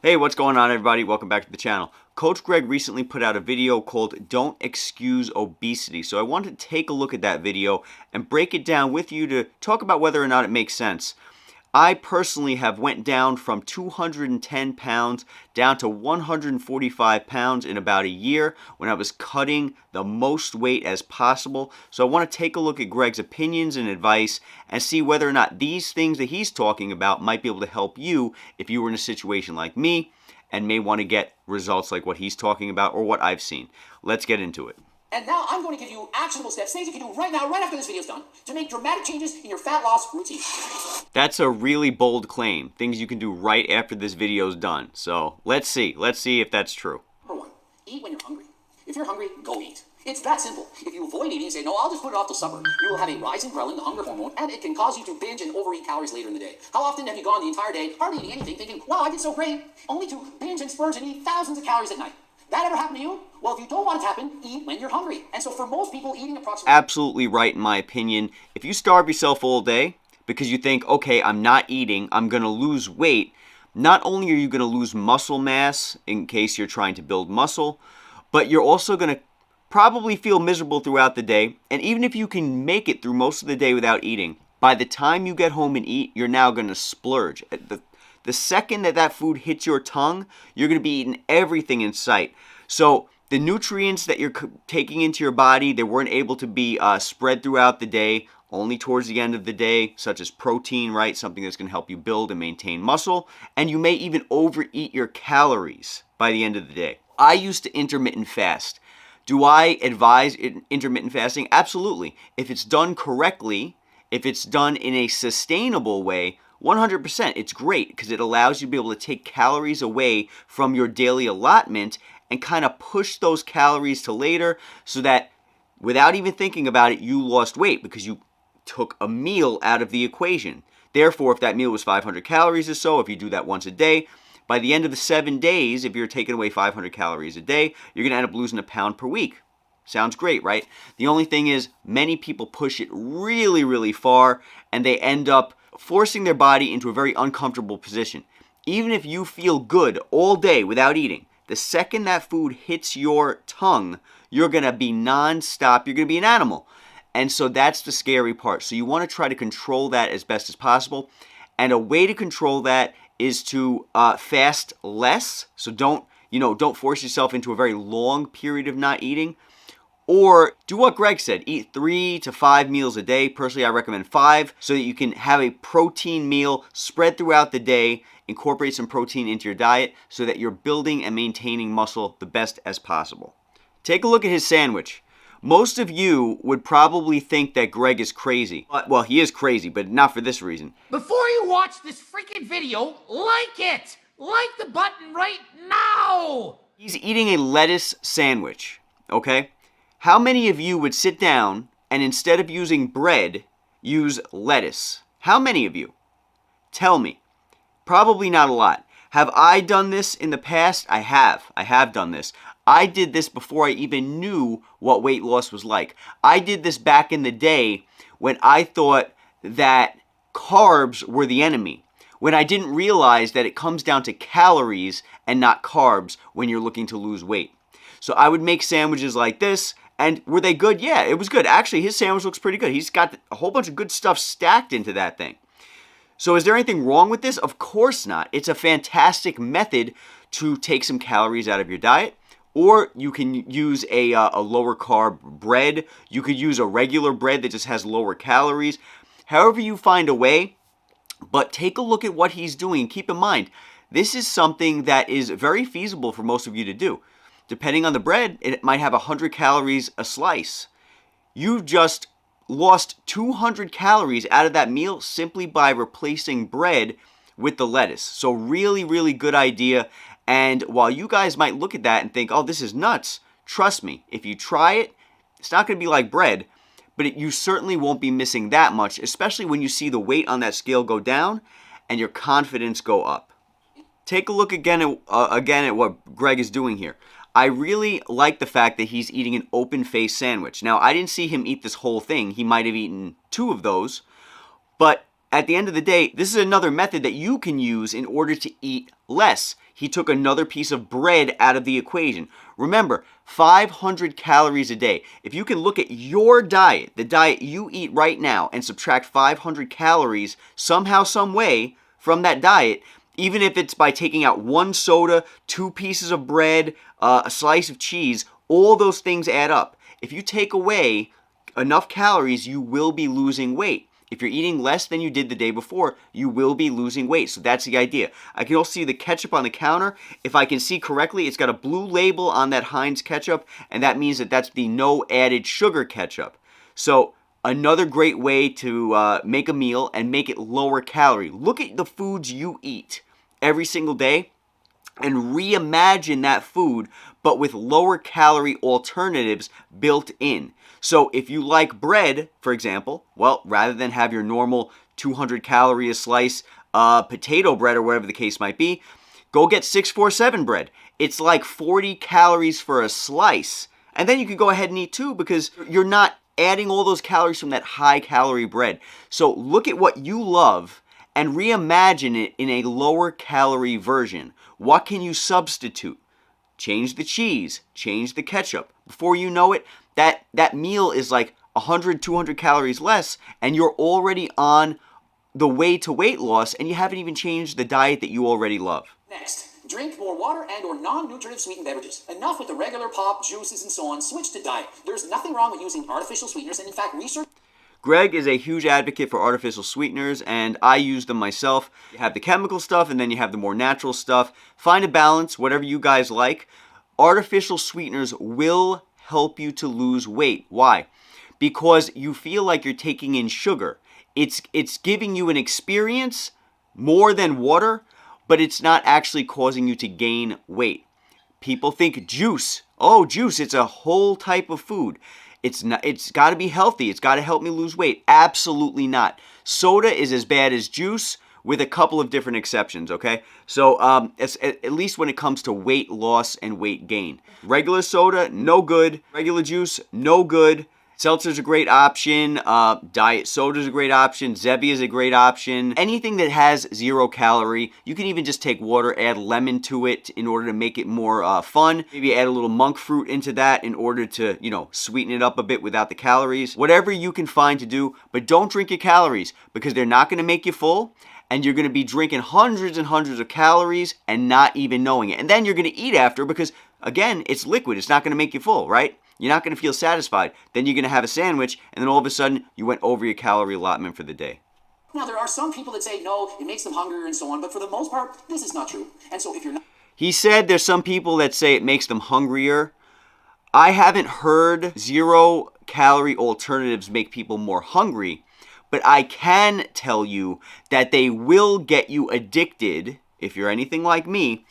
Hey, what's going on, everybody? Welcome back to the channel. Coach Greg recently put out a video called Don't Excuse Obesity. So I wanted to take a look at that video and break it down with you to talk about whether or not it makes sense. I personally have went down from 210 pounds down to 145 pounds in about a year when I was cutting the most weight as possible. So I want to take a look at Greg's opinions and advice and see whether or not these things that he's talking about might be able to help you if you were in a situation like me and may want to get results like what he's talking about or what I've seen. Let's get into it. And now I'm going to give you actionable steps, things you can do right now, right after this video's done, to make dramatic changes in your fat loss routine. That's a really bold claim. Things you can do right after this video's done. So let's see if that's true. Number one, eat when you're hungry. If you're hungry, go eat. It's that simple. If you avoid eating and say, no, I'll just put it off till supper, you will have a rise in ghrelin, the hunger hormone, and it can cause you to binge and overeat calories later in the day. How often have you gone the entire day hardly eating anything, thinking, wow, I did so great, only to binge and splurge and eat thousands of calories at night? That ever happened to you? Well, if you don't want it to happen, eat when you're hungry. And so for most people, eating approximately... Absolutely right, in my opinion. If you starve yourself all day because you think, okay, I'm not eating, I'm going to lose weight, not only are you going to lose muscle mass in case you're trying to build muscle, but you're also going to probably feel miserable throughout the day. And even if you can make it through most of the day without eating, by the time you get home and eat, you're now going to splurge. The second that food hits your tongue, you're going to be eating everything in sight. So the nutrients that you're taking into your body, they weren't able to be spread throughout the day, only towards the end of the day, such as protein, right? Something that's going to help you build and maintain muscle. And you may even overeat your calories by the end of the day. I used to intermittent fast. Do I advise intermittent fasting? Absolutely. If it's done correctly, if it's done in a sustainable way, 100%, it's great because it allows you to be able to take calories away from your daily allotment and kind of push those calories to later so that without even thinking about it, you lost weight because you took a meal out of the equation. Therefore, if that meal was 500 calories or so, if you do that once a day, by the end of the 7 days, if you're taking away 500 calories a day, you're going to end up losing a pound per week. Sounds great, right? The only thing is many people push it really, really far and they end up forcing their body into a very uncomfortable position. Even if you feel good all day without eating, the second that food hits your tongue, you're going to be non-stop. You're going to be an animal. And so that's the scary part. So you want to try to control that as best as possible. And a way to control that is to fast less. So don't force yourself into a very long period of not eating. Or do what Greg said, eat 3 to 5 meals a day. Personally, I recommend 5 so that you can have a protein meal spread throughout the day, incorporate some protein into your diet so that you're building and maintaining muscle the best as possible. Take a look at his sandwich. Most of you would probably think that Greg is crazy. Well, he is crazy, but not for this reason. Before you watch this freaking video, like it! Like the button right now! He's eating a lettuce sandwich, okay? How many of you would sit down and instead of using bread, use lettuce? How many of you? Tell me. Probably not a lot. Have I done this in the past? I have. I have done this. I did this before I even knew what weight loss was like. I did this back in the day when I thought that carbs were the enemy, when I didn't realize that it comes down to calories and not carbs when you're looking to lose weight. So I would make sandwiches like this. And were they good? Yeah, it was good. Actually, his sandwich looks pretty good. He's got a whole bunch of good stuff stacked into that thing. So is there anything wrong with this? Of course not. It's a fantastic method to take some calories out of your diet. Or you can use a lower carb bread. You could use a regular bread that just has lower calories. However you find a way, but take a look at what he's doing. Keep in mind, this is something that is very feasible for most of you to do. Depending on the bread, it might have 100 calories a slice. You've just lost 200 calories out of that meal simply by replacing bread with the lettuce. So really, really good idea. And while you guys might look at that and think, oh, this is nuts, trust me, if you try it, it's not going to be like bread, but you certainly won't be missing that much, especially when you see the weight on that scale go down and your confidence go up. Take a look again at what Greg is doing here. I really like the fact that he's eating an open-faced sandwich. Now, I didn't see him eat this whole thing. He might have eaten 2 of those. But at the end of the day, this is another method that you can use in order to eat less. He took another piece of bread out of the equation. Remember, 500 calories a day. If you can look at your diet, the diet you eat right now, and subtract 500 calories somehow, some way from that diet, even if it's by taking out 1 soda, 2 pieces of bread, a slice of cheese, all those things add up. If you take away enough calories, you will be losing weight. If you're eating less than you did the day before, you will be losing weight. So that's the idea. I can also see the ketchup on the counter. If I can see correctly, it's got a blue label on that Heinz ketchup, and that means that that's the no added sugar ketchup. So another great way to make a meal and make it lower calorie. Look at the foods you eat every single day and reimagine that food, but with lower calorie alternatives built in. So if you like bread, for example, well, rather than have your normal 200 calorie a slice potato bread or whatever the case might be, go get 647 bread. It's like 40 calories for a slice. And then you can go ahead and eat 2 because you're not adding all those calories from that high calorie bread. So look at what you love and reimagine it in a lower calorie version. What can you substitute? Change the cheese, change the ketchup. Before you know it, that meal is like 100, 200 calories less, and you're already on the way to weight loss, and you haven't even changed the diet that you already love. Next, drink more water and or non-nutritive sweetened beverages. Enough with the regular pop, juices, and so on. Switch to diet. There's nothing wrong with using artificial sweeteners, and in fact, research... Greg is a huge advocate for artificial sweeteners, and I use them myself. You have the chemical stuff, and then you have the more natural stuff. Find a balance, whatever you guys like. Artificial sweeteners will help you to lose weight. Why? Because you feel like you're taking in sugar. It's giving you an experience more than water, but it's not actually causing you to gain weight. People think juice. Oh, juice, it's a whole type of food. It's not. It's got to be healthy. It's got to help me lose weight. Absolutely not. Soda is as bad as juice, with a couple of different exceptions, okay? So at least when it comes to weight loss and weight gain. Regular soda, no good. Regular juice, no good. Seltzer's a great option. Diet soda's a great option. Zevia is a great option. Anything that has 0 calorie. You can even just take water, add lemon to it in order to make it more fun. Maybe add a little monk fruit into that in order to, sweeten it up a bit without the calories. Whatever you can find to do, but don't drink your calories because they're not going to make you full. And you're going to be drinking hundreds and hundreds of calories and not even knowing it. And then you're going to eat after because, again, it's liquid. It's not going to make you full, right? You're not going to feel satisfied. Then you're going to have a sandwich, and then all of a sudden, you went over your calorie allotment for the day. Now, there are some people that say, no, it makes them hungrier and so on, but for the most part, this is not true. And so if you're not... He said there's some people that say it makes them hungrier. I haven't heard 0-calorie alternatives make people more hungry. But I can tell you that they will get you addicted, if you're anything like me,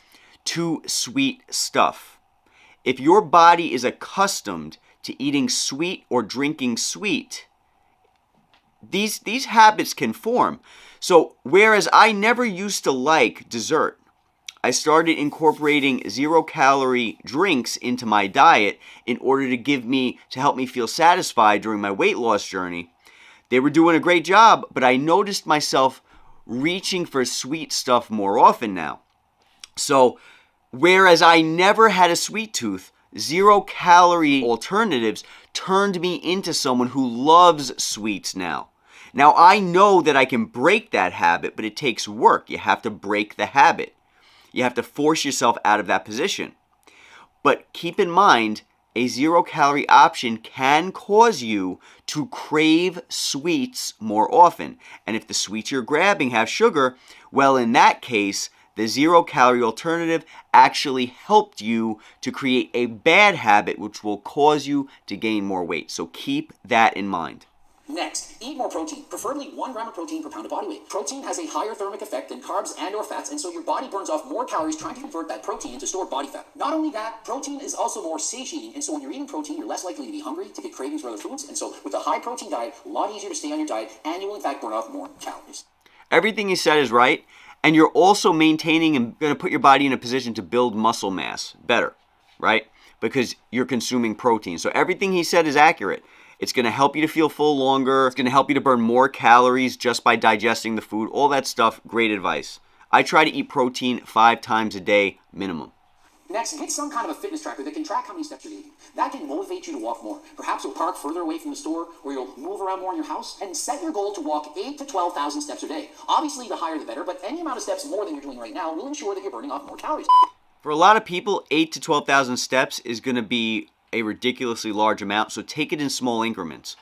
to sweet stuff. If your body is accustomed to eating sweet or drinking sweet, these habits can form. So whereas I never used to like dessert, I started incorporating 0-calorie drinks into my diet in order to help me feel satisfied during my weight loss journey. They were doing a great job, but I noticed myself reaching for sweet stuff more often now. So, whereas I never had a sweet tooth, 0-calorie alternatives turned me into someone who loves sweets now. Now, I know that I can break that habit, but it takes work. You have to break the habit. You have to force yourself out of that position. But keep in mind, a 0-calorie option can cause you to crave sweets more often. And if the sweets you're grabbing have sugar, well, in that case, the 0-calorie alternative actually helped you to create a bad habit, which will cause you to gain more weight. So keep that in mind. Next, eat more protein, preferably 1 gram of protein per pound of body weight. Protein has a higher thermic effect than carbs and or fats, and so your body burns off more calories trying to convert that protein into stored body fat. Not only that, protein is also more satiating, and so when you're eating protein, you're less likely to be hungry, to get cravings for other foods, and so with a high protein diet, a lot easier to stay on your diet, and you will in fact burn off more calories. Everything he said is right, and you're also maintaining and going to put your body in a position to build muscle mass better, right? Because you're consuming protein. So everything he said is accurate. It's going to help you to feel full longer. It's going to help you to burn more calories just by digesting the food. All that stuff, great advice. I try to eat protein 5 times a day minimum. Next, get some kind of a fitness tracker that can track how many steps you're eating. That can motivate you to walk more. Perhaps you'll park further away from the store, or you'll move around more in your house, and set your goal to walk 8 to 12,000 steps a day. Obviously, the higher the better, but any amount of steps more than you're doing right now will ensure that you're burning off more calories. For a lot of people, 8 to 12,000 steps is going to be a ridiculously large amount, so take it in small increments.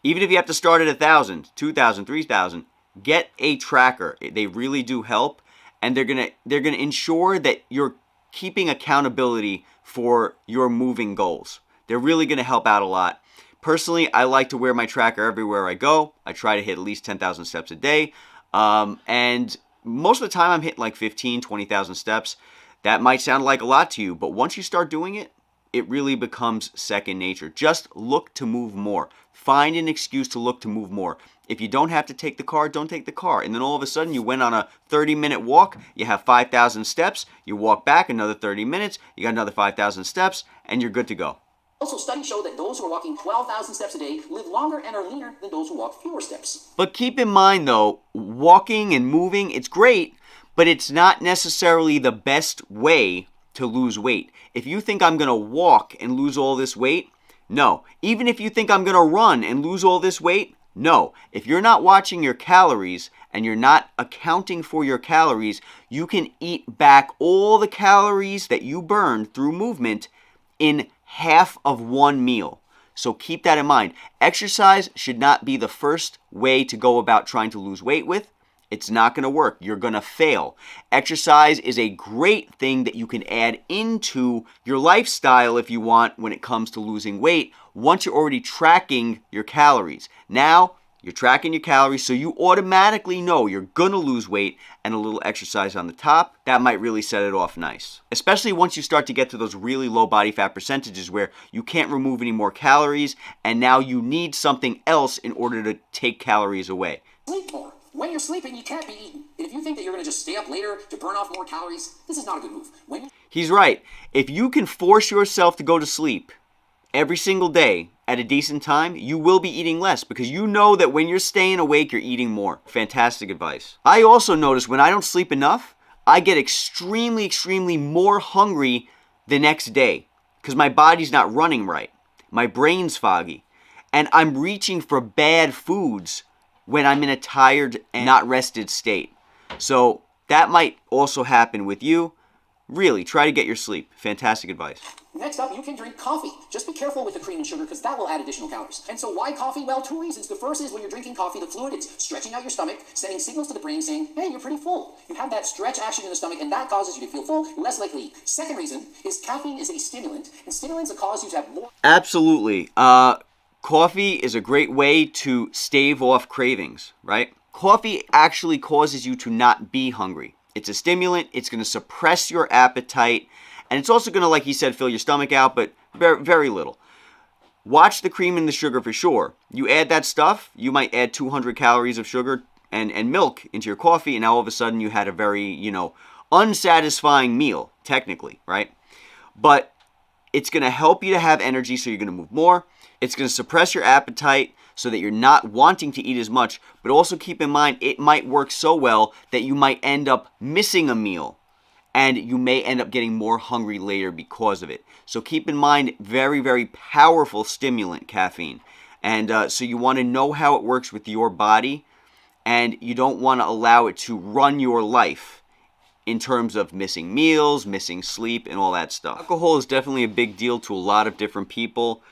Even if you have to start at 1,000, 2,000, 3,000, get a tracker. They really do help, and they're gonna ensure that you're keeping accountability for your moving goals. They're really going to help out a lot. Personally, I like to wear my tracker everywhere I go. I try to hit at least 10,000 steps a day. And most of the time I'm hitting like 15, 20,000 steps. That might sound like a lot to you, but once you start doing it, it really becomes second nature. Just look to move more. Find an excuse to look to move more. If you don't have to take the car, don't take the car. And then all of a sudden you went on a 30-minute walk, you have 5,000 steps, you walk back another 30 minutes, you got another 5,000 steps, and you're good to go. Also, studies show that those who are walking 12,000 steps a day live longer and are leaner than those who walk fewer steps. But keep in mind though, walking and moving, it's great, but it's not necessarily the best way to lose weight. If you think I'm going to walk and lose all this weight, no. Even if you think I'm going to run and lose all this weight, no. If you're not watching your calories and you're not accounting for your calories, you can eat back all the calories that you burned through movement in half of one meal. So keep that in mind. Exercise should not be the first way to go about trying to lose weight with. It's not going to work. You're going to fail. Exercise is a great thing that you can add into your lifestyle if you want when it comes to losing weight once you're already tracking your calories. Now, you're tracking your calories, so you automatically know you're going to lose weight, and a little exercise on the top, that might really set it off nice. Especially once you start to get to those really low body fat percentages where you can't remove any more calories, and now you need something else in order to take calories away. Sleep more. When you're sleeping, you can't be eating. And if you think that you're going to just stay up later to burn off more calories, this is not a good move. He's right. If you can force yourself to go to sleep every single day at a decent time, you will be eating less because you know that when you're staying awake, you're eating more. Fantastic advice. I also notice when I don't sleep enough, I get extremely more hungry the next day because my body's not running right. My brain's foggy. And I'm reaching for bad foods when I'm in a tired and not rested state. So that might also happen with you. Really, try to get your sleep. Fantastic advice. Next up, you can drink coffee. Just be careful with the cream and sugar because that will add additional calories. And so why coffee? Well, 2 reasons. The first is when you're drinking coffee, the fluid is stretching out your stomach, sending signals to the brain saying, hey, you're pretty full. You have that stretch action in the stomach, and that causes you to feel full, less likely to eat. Second reason is caffeine is a stimulant, and stimulants that cause you to have more... Absolutely. Coffee is a great way to stave off cravings, right? Coffee actually causes you to not be hungry. It's a stimulant. It's going to suppress your appetite. And it's also going to, like he said, fill your stomach out, but very, very little. Watch the cream and the sugar for sure. You add that stuff, you might add 200 calories of sugar and milk into your coffee, and now all of a sudden you had a very, unsatisfying meal, technically, right? But it's going to help you to have energy, so you're going to move more. It's going to suppress your appetite so that you're not wanting to eat as much, but also keep in mind it might work so well that you might end up missing a meal and you may end up getting more hungry later because of it. So keep in mind, very, very powerful stimulant, caffeine. And so you want to know how it works with your body, and you don't want to allow it to run your life in terms of missing meals, missing sleep, and all that stuff. Alcohol is definitely a big deal to a lot of different people.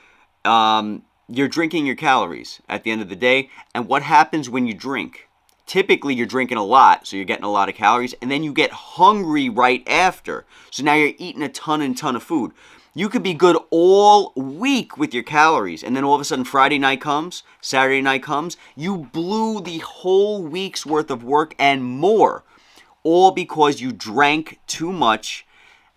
You're drinking your calories at the end of the day, and what happens when you drink? Typically, you're drinking a lot, so you're getting a lot of calories, and then you get hungry right after. So now you're eating a ton of food. You could be good all week with your calories, and then all of a sudden Friday night comes, Saturday night comes, you blew the whole week's worth of work and more, all because you drank too much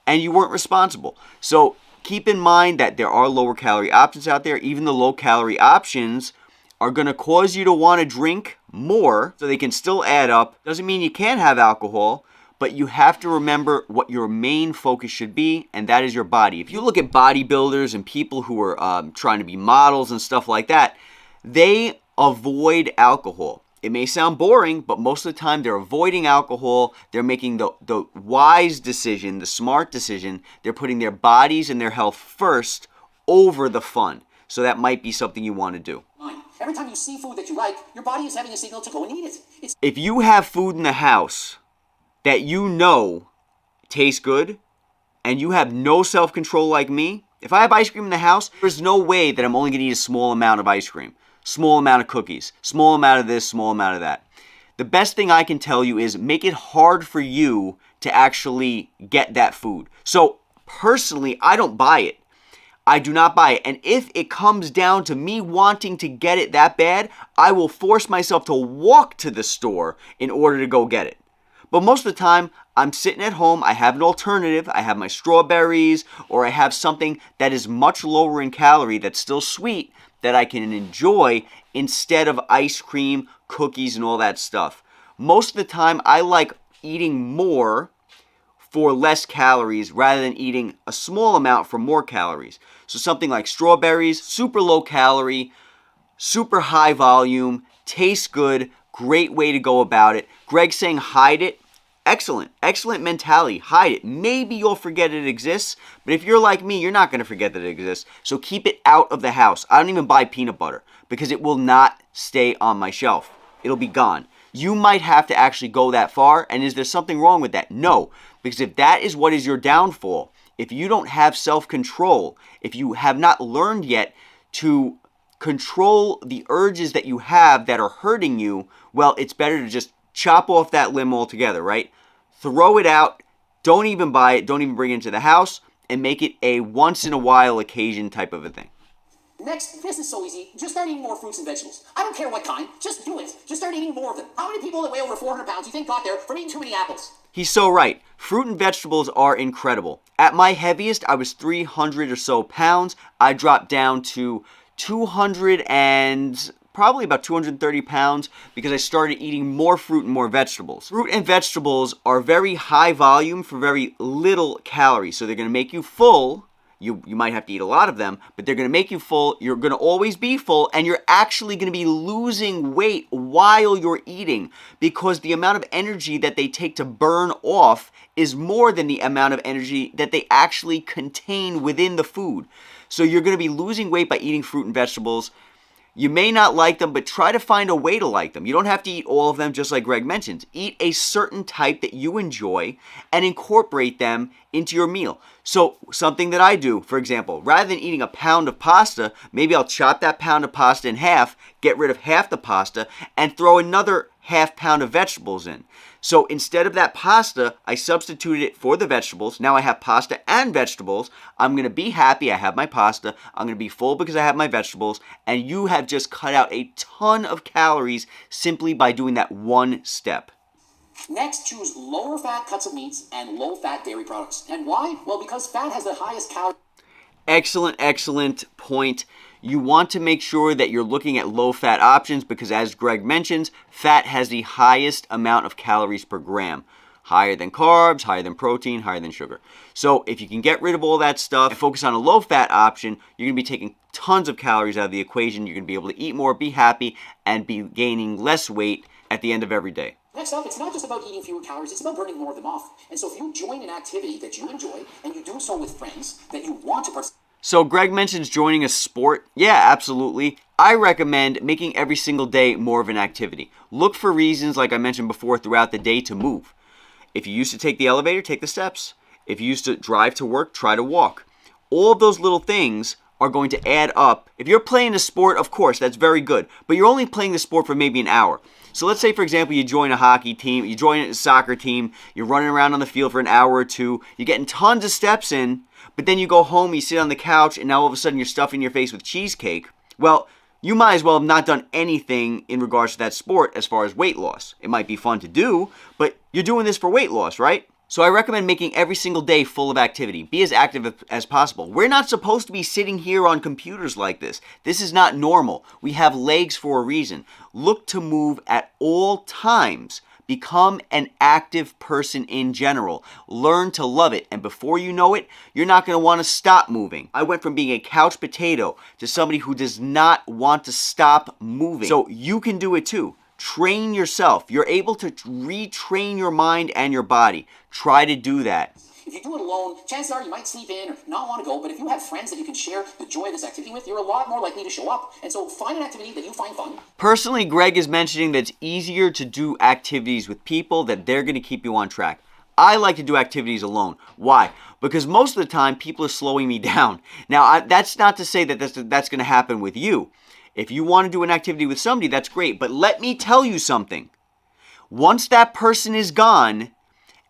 and you weren't responsible. So keep in mind that there are lower calorie options out there. Even the low calorie options are going to cause you to want to drink more, so they can still add up. Doesn't mean you can't have alcohol, but you have to remember what your main focus should be, and that is your body. If you look at bodybuilders and people who are trying to be models and stuff like that, they avoid alcohol. It may sound boring, but most of the time they're avoiding alcohol. They're making the wise decision, the smart decision. They're putting their bodies and their health first over the fun. So that might be something you want to do. Every time you see food that you like, your body is having a signal to go and eat it. If you have food in the house that you know tastes good, and you have no self-control like me, if I have ice cream in the house, there's no way that I'm only going to eat a small amount of ice cream, small amount of cookies, small amount of this, small amount of that. The best thing I can tell you is make it hard for you to actually get that food. So personally, I don't buy it. I do not buy it. And if it comes down to me wanting to get it that bad, I will force myself to walk to the store in order to go get it. But most of the time, I'm sitting at home, I have an alternative, I have my strawberries, or I have something that is much lower in calorie that's still sweet that I can enjoy instead of ice cream, cookies, and all that stuff. Most of the time, I like eating more for less calories rather than eating a small amount for more calories. So something like strawberries, super low calorie, super high volume, tastes good, great way to go about it. Greg's saying hide it. Excellent. Excellent mentality. Hide it. Maybe you'll forget it exists, but if you're like me, you're not going to forget that it exists. So keep it out of the house. I don't even buy peanut butter because it will not stay on my shelf. It'll be gone. You might have to actually go that far, and is there something wrong with that? No, because if that is what is your downfall, if you don't have self-control, if you have not learned yet to control the urges that you have that are hurting you, well, it's better to just chop off that limb altogether, right? Throw it out, don't even buy it, don't even bring it into the house, and make it a once-in-a-while occasion type of a thing. Next, this is so easy. Just start eating more fruits and vegetables. I don't care what kind. Just do it. Just start eating more of them. How many people that weigh over 400 pounds do you think got there from eating too many apples? He's so right. Fruit and vegetables are incredible. At my heaviest, I was 300 or so pounds. I dropped down to 200 and probably about 230 pounds because I started eating more fruit and more vegetables. Fruit and vegetables are very high volume for very little calories. So they're going to make you full. You might have to eat a lot of them, but they're going to make you full. You're going to always be full, and you're actually going to be losing weight while you're eating because the amount of energy that they take to burn off is more than the amount of energy that they actually contain within the food. So you're going to be losing weight by eating fruit and vegetables. You may not like them, but try to find a way to like them. You don't have to eat all of them, just like Greg mentioned. Eat a certain type that you enjoy and incorporate them into your meal. So something that I do, for example, rather than eating a pound of pasta, maybe I'll chop that pound of pasta in half, get rid of half the pasta, and throw another half pound of vegetables in. So instead of that pasta, I substituted it for the vegetables. Now I have pasta and vegetables. I'm going to be happy I have my pasta. I'm going to be full because I have my vegetables. And you have just cut out a ton of calories simply by doing that one step. Next, choose lower fat cuts of meats and low fat dairy products. And why? Well, because fat has the highest calorie. Excellent point. You want to make sure that you're looking at low-fat options because, as Greg mentions, fat has the highest amount of calories per gram. Higher than carbs, higher than protein, higher than sugar. So if you can get rid of all that stuff and focus on a low-fat option, you're going to be taking tons of calories out of the equation. You're going to be able to eat more, be happy, and be gaining less weight at the end of every day. Next up, it's not just about eating fewer calories, it's about burning more of them off. And so if you join an activity that you enjoy and you do so with friends that you want to participate. So Greg mentions joining a sport. Yeah, absolutely. I recommend making every single day more of an activity. Look for reasons, like I mentioned before, throughout the day to move. If you used to take the elevator, take the steps. If you used to drive to work, try to walk. All of those little things are going to add up. If you're playing a sport, of course, that's very good. But you're only playing the sport for maybe an hour. So let's say, for example, you join a hockey team, you join a soccer team, you're running around on the field for an hour or two, you're getting tons of steps in, but then you go home, you sit on the couch, and now all of a sudden you're stuffing your face with cheesecake. Well, you might as well have not done anything in regards to that sport as far as weight loss. It might be fun to do, but you're doing this for weight loss, right? So I recommend making every single day full of activity. Be as active as possible. We're not supposed to be sitting here on computers like this. This is not normal. We have legs for a reason. Look to move at all times Become an active person in general. Learn to love it. And before you know it, you're not going to want to stop moving. I went from being a couch potato to somebody who does not want to stop moving. So you can do it too. Train yourself. You're able to retrain your mind and your body. Try to do that. If you do it alone, chances are you might sleep in or not want to go, but if you have friends that you can share the joy of this activity with, you're a lot more likely to show up. And so find an activity that you find fun. Personally, Greg is mentioning that it's easier to do activities with people, that they're going to keep you on track. I like to do activities alone. Why? Because most of the time, people are slowing me down. Now, that's not to say that that's going to happen with you. If you want to do an activity with somebody, that's great. But let me tell you something. Once that person is gone,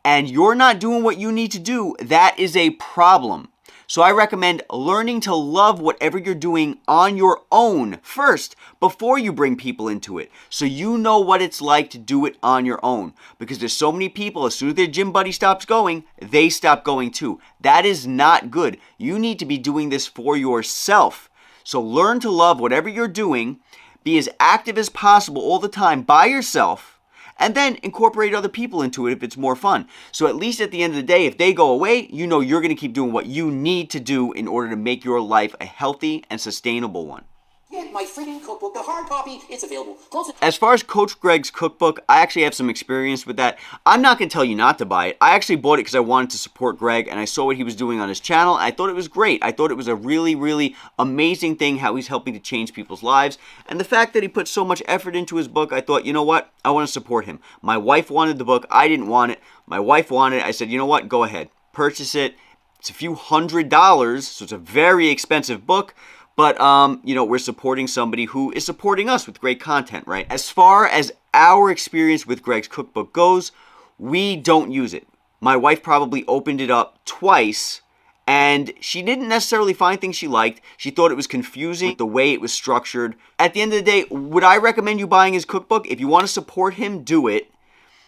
and you're not doing what you need to do, that is a problem. So I recommend learning to love whatever you're doing on your own first before you bring people into it. So you know what it's like to do it on your own. Because there's so many people, as soon as their gym buddy stops going, they stop going too. That is not good. You need to be doing this for yourself. So learn to love whatever you're doing. Be as active as possible all the time by yourself. And then incorporate other people into it if it's more fun. So at least at the end of the day, if they go away, you know you're going to keep doing what you need to do in order to make your life a healthy and sustainable one. Get my freaking cookbook, the hard copy, it's available. As far as Coach Greg's cookbook, I actually have some experience with that. I'm not going to tell you not to buy it. I actually bought it because I wanted to support Greg, and I saw what he was doing on his channel. I thought it was great. I thought it was a really, really amazing thing how he's helping to change people's lives. And the fact that he put so much effort into his book, I thought, you know what? I want to support him. My wife wanted the book. I didn't want it. My wife wanted it. I said, you know what? Go ahead. Purchase it. It's a few $100s, so it's a very expensive book. But, you know, we're supporting somebody who is supporting us with great content, right? As far as our experience with Greg's cookbook goes, we don't use it. My wife probably opened it up twice, and she didn't necessarily find things she liked. She thought it was confusing, the way it was structured. At the end of the day, would I recommend you buying his cookbook? If you want to support him, do it,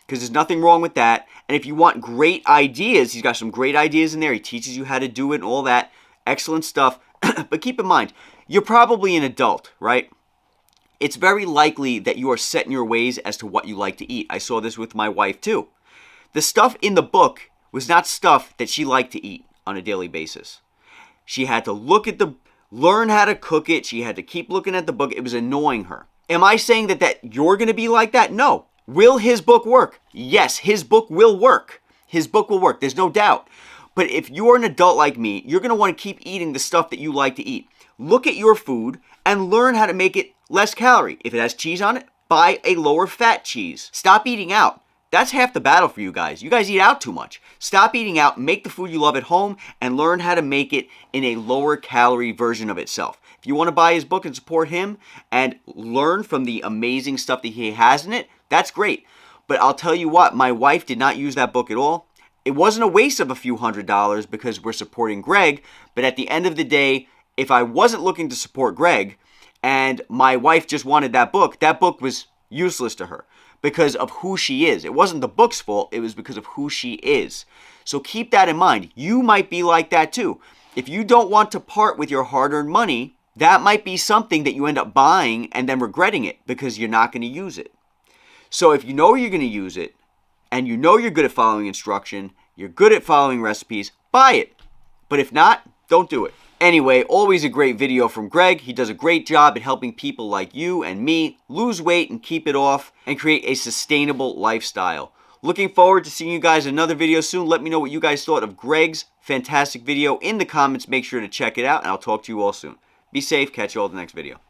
because there's nothing wrong with that. And if you want great ideas, he's got some great ideas in there. He teaches you how to do it and all that. Excellent stuff. But keep in mind, you're probably an adult, right? It's very likely that you are set in your ways as to what you like to eat. I saw this with my wife too. The stuff in the book was not stuff that she liked to eat on a daily basis. She had to learn how to cook it. She had to keep looking at the book. It was annoying her. Am I saying that you're going to be like that? No. Will his book work? Yes, his book will work. His book will work. There's no doubt. But if you're an adult like me, you're going to want to keep eating the stuff that you like to eat. Look at your food and learn how to make it less calorie. If it has cheese on it, buy a lower fat cheese. Stop eating out. That's half the battle for you guys. You guys eat out too much. Stop eating out, make the food you love at home, and learn how to make it in a lower calorie version of itself. If you want to buy his book and support him and learn from the amazing stuff that he has in it, that's great. But I'll tell you what, my wife did not use that book at all. It wasn't a waste of a few $100s because we're supporting Greg, but at the end of the day, if I wasn't looking to support Greg and my wife just wanted that book was useless to her because of who she is. It wasn't the book's fault, it was because of who she is. So keep that in mind. You might be like that too. If you don't want to part with your hard-earned money, that might be something that you end up buying and then regretting it because you're not going to use it. So if you know you're going to use it, and you know you're good at following instruction, you're good at following recipes, buy it. But if not, don't do it. Anyway, always a great video from Greg. He does a great job at helping people like you and me lose weight and keep it off and create a sustainable lifestyle. Looking forward to seeing you guys in another video soon. Let me know what you guys thought of Greg's fantastic video in the comments. Make sure to check it out, and I'll talk to you all soon. Be safe. Catch you all in the next video.